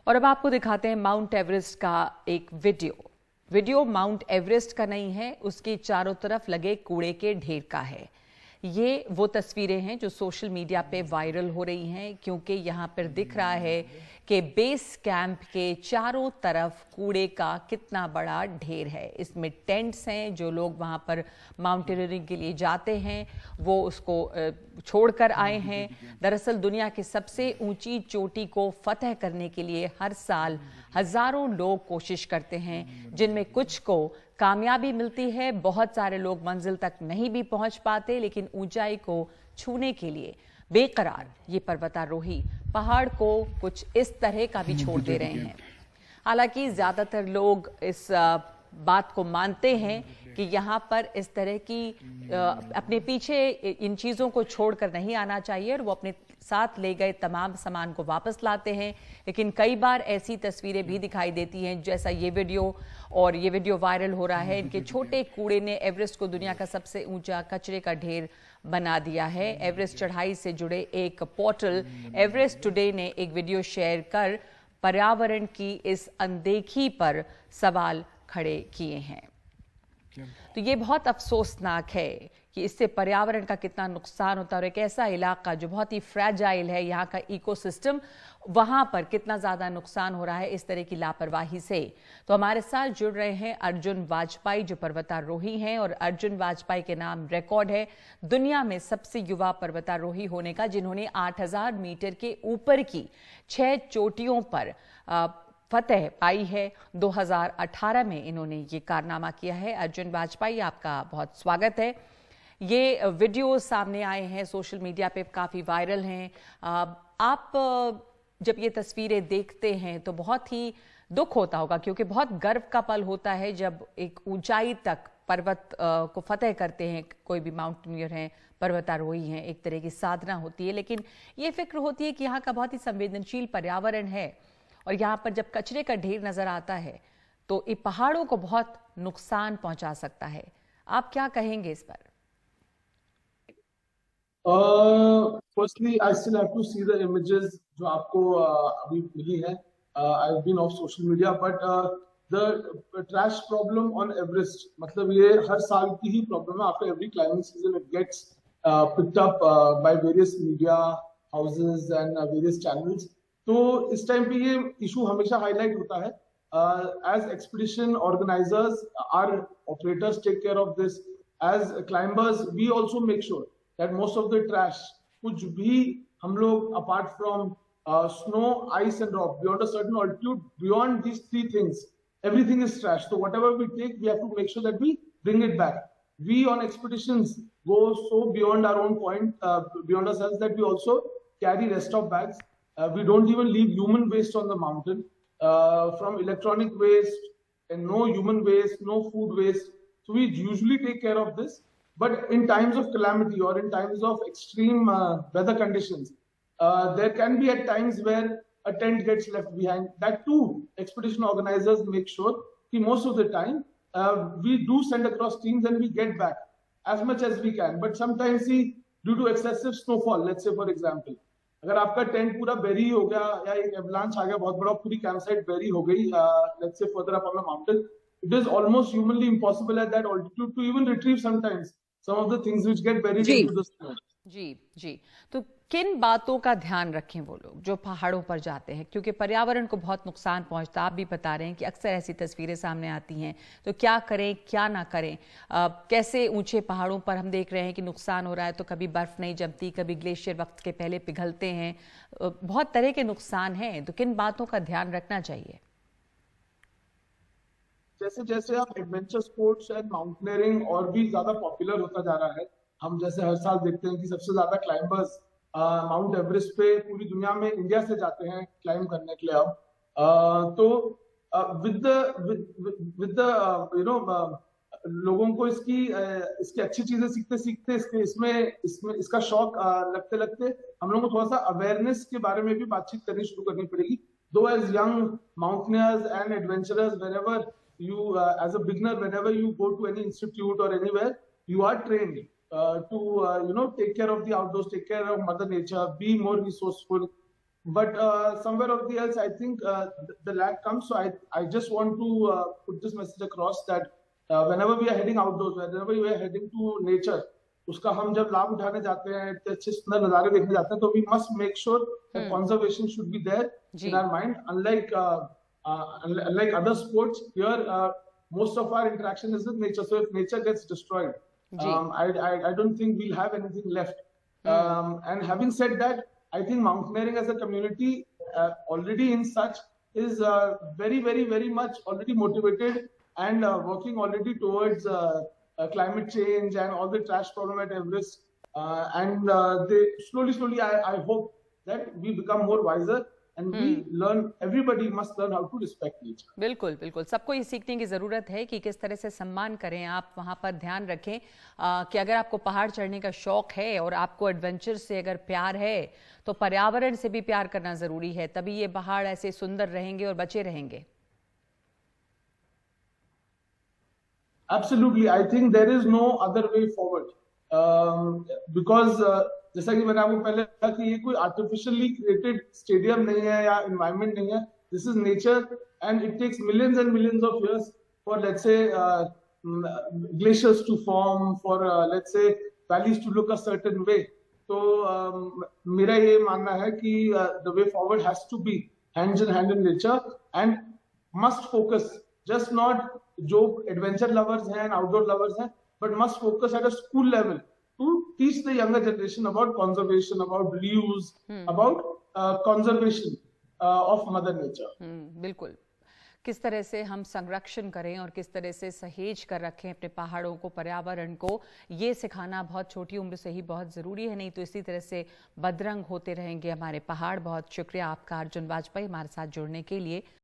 और अब आपको दिखाते हैं माउंट एवरेस्ट का एक वीडियो माउंट एवरेस्ट का नहीं है, उसके चारों तरफ लगे कूड़े के ढेर का है। ये वो तस्वीरें हैं जो सोशल मीडिया पे वायरल हो रही हैं, क्योंकि यहाँ पर दिख रहा है कि बेस कैंप के चारों तरफ कूड़े का कितना बड़ा ढेर है। इसमें टेंट्स हैं, जो लोग वहाँ पर माउंटेनियरिंग के लिए जाते हैं वो उसको छोड़कर आए हैं। दरअसल दुनिया की सबसे ऊंची चोटी को फतह करने के लिए हर साल हजारों लोग कोशिश करते हैं, जिनमें कुछ को कामयाबी मिलती है। बहुत सारे लोग मंजिल तक नहीं भी पहुंच पाते, लेकिन ऊंचाई को छूने के लिए बेकरार ये पर्वतारोही पहाड़ को कुछ इस तरह का भी छोड़ दे रहे हैं। हालांकि ज्यादातर लोग इस बात को मानते हैं कि यहाँ पर इस तरह की अपने पीछे इन चीज़ों को छोड़कर नहीं आना चाहिए और वो अपने साथ ले गए तमाम सामान को वापस लाते हैं। लेकिन कई बार ऐसी तस्वीरें भी दिखाई देती हैं, जैसा ये वीडियो वायरल हो रहा है। इनके छोटे कूड़े ने एवरेस्ट को दुनिया का सबसे ऊंचा कचरे का ढेर बना दिया है। एवरेस्ट चढ़ाई से जुड़े एक पोर्टल एवरेस्ट टुडे ने एक वीडियो शेयर कर पर्यावरण की इस अनदेखी पर सवाल खड़े किए हैं। तो ये बहुत अफसोसनाक है कि इससे पर्यावरण का कितना नुकसान होता है और एक ऐसा इलाका जो बहुत ही फ्रेजाइल है, यहाँ का इकोसिस्टम, वहां पर कितना ज्यादा नुकसान हो रहा है इस तरह की लापरवाही से। तो हमारे साथ जुड़ रहे हैं अर्जुन वाजपेयी, जो पर्वतारोही हैं, और अर्जुन वाजपेयी के नाम रिकॉर्ड है दुनिया में सबसे युवा पर्वतारोही होने का, जिन्होंने 8000 मीटर के ऊपर की 6 चोटियों पर फतह पाई है। 2018 में इन्होंने ये कारनामा किया है। अर्जुन वाजपेयी, आपका बहुत स्वागत है। ये वीडियो सामने आए हैं, सोशल मीडिया पे काफ़ी वायरल हैं। आप जब ये तस्वीरें देखते हैं तो बहुत ही दुख होता होगा, क्योंकि बहुत गर्व का पल होता है जब एक ऊंचाई तक पर्वत को फतह करते हैं। कोई भी माउंटेनियर हैं, पर्वतारोही हैं, एक तरह की साधना होती है। लेकिन ये फिक्र होती है कि यहाँ का बहुत ही संवेदनशील पर्यावरण है और यहाँ पर जब कचरे का ढेर नजर आता है तो ये पहाड़ों को बहुत नुकसान पहुंचा सकता है। आप क्या कहेंगे इस पर? Firstly, I still have to see the images जो आपको अभी मिली है. I've been off social media, but the trash problem on Everest, मतलब ये हर साल की ही problem है. After every climbing season, it gets picked up by various media houses and various channels. तो इस टाइम पे ये issue हमेशा highlight होता है. As expedition organizers, our operators take care of this. As climbers, we also make sure that most of the trash, कुछ भी हम लोग apart from snow, ice and rock, beyond a certain altitude, beyond these 3 things, everything is trash. So whatever we take, we have to make sure that we bring it back. We on expeditions go so beyond our own point, beyond ourselves, that we also carry rest of bags. We don't even leave human waste on the mountain. From electronic waste and no human waste, no food waste. So we usually take care of this. But in times of calamity or in times of extreme weather conditions, there can be at times where a tent gets left behind. That too, expedition organizers make sure that most of the time we do send across teams and we get back as much as we can. But sometimes, see, due to excessive snowfall, let's say for example, अगर आपका tent पूरा berry हो गया या एक avalanche आ गया बहुत बड़ा, पूरी कैंप साइट बेरी हो गई, let's say further up on the mountain, it is almost humanly impossible at that altitude to even retrieve sometimes some of the things which get buried into the snow. जी। तो किन बातों का ध्यान रखें वो लोग जो पहाड़ों पर जाते हैं, क्योंकि पर्यावरण को बहुत नुकसान पहुंचता है। आप भी बता रहे हैं कि अक्सर ऐसी तस्वीरें सामने आती हैं, तो क्या करें क्या ना करें? कैसे ऊंचे पहाड़ों पर हम देख रहे हैं कि नुकसान हो रहा है, तो कभी बर्फ नहीं जमती, कभी ग्लेशियर वक्त के पहले पिघलते हैं, बहुत तरह के नुकसान हैं। तो किन बातों का ध्यान रखना चाहिए? जैसे जैसे आप एडवेंचर स्पोर्ट्स एंड माउंटेनियरिंग और भी ज्यादा पॉपुलर होता जा रहा है, हम जैसे हर साल देखते हैं कि सबसे ज्यादा क्लाइंबर्स माउंट एवरेस्ट पे पूरी दुनिया में इंडिया से जाते हैं क्लाइंब करने के लिए। अब तो विद द यू नो लोगों को इसकी अच्छी चीजें सीखते सीखते इसका शौक लगते लगते हम लोगों को थोड़ा सा अवेयरनेस के बारे में भी बातचीत करनी शुरू करनी पड़ेगी. दो as young mountaineers and adventurers, whenever you as a beginner, whenever you go to any institute or anywhere, you are trained to take care of the outdoors, take care of mother nature, be more resourceful, but somewhere or the else, I think the lag comes. So I just want to put this message across that whenever we are heading outdoors, whenever we are heading to nature, उसका हम जब लाभ उठाने जाते हैं, अच्छे सुंदर नजारे देखने जाते हैं, तो we must make sure that conservation should be there ji. in our mind. Unlike other sports, here most of our interaction is with nature. So if nature gets destroyed, I don't think we'll have anything left. And having said that, I think mountaineering as a community already in such is very, very, very much already motivated and working already towards climate change and all the trash problem at Everest. And they slowly, I hope that we become more wiser and we learn, everybody must learn how to respect nature. बिल्कुल बिल्कुल, सबको ये सीखने की ज़रूरत है कि किस तरह से सम्मान करें। आप वहाँ पर ध्यान रखें कि अगर आपको पहाड़ चढ़ने का शौक है और आपको एडवेंचर से अगर प्यार है तो पर्यावरण से भी प्यार करना ज़रूरी है, तभी ये पहाड़ ऐसे सुंदर रहेंगे और बचे रहेंगे। Absolutely, I think there is no other way forward because जैसा कि मैंने आपको पहले कहा कि ये कोई आर्टिफिशियली क्रिएटेड स्टेडियम नहीं है या एनवायरनमेंट नहीं है. This is nature and it takes millions and millions of years for let's say glaciers to form, for let's say valleys to look a certain way. तो मेरा ये मानना है कि the way forward has to be hands in hand in nature and must focus just not जो adventure lovers हैं and outdoor lovers हैं, but must focus at a school level to teach the younger generation about conservation, about reuse, about conservation of mother nature. बिल्कुल, किस तरह से हम संरक्षण करें और किस तरह से सहेज कर रखें अपने पहाड़ों को, पर्यावरण को, ये सिखाना बहुत छोटी उम्र से ही बहुत ज़रूरी है। नहीं तो इसी तरह से बदरंग होते रहेंगे हमारे पहाड़। बहुत शुक्रिया आपका अर्जुन वाजपेयी हमारे साथ जुड़ने के लिए।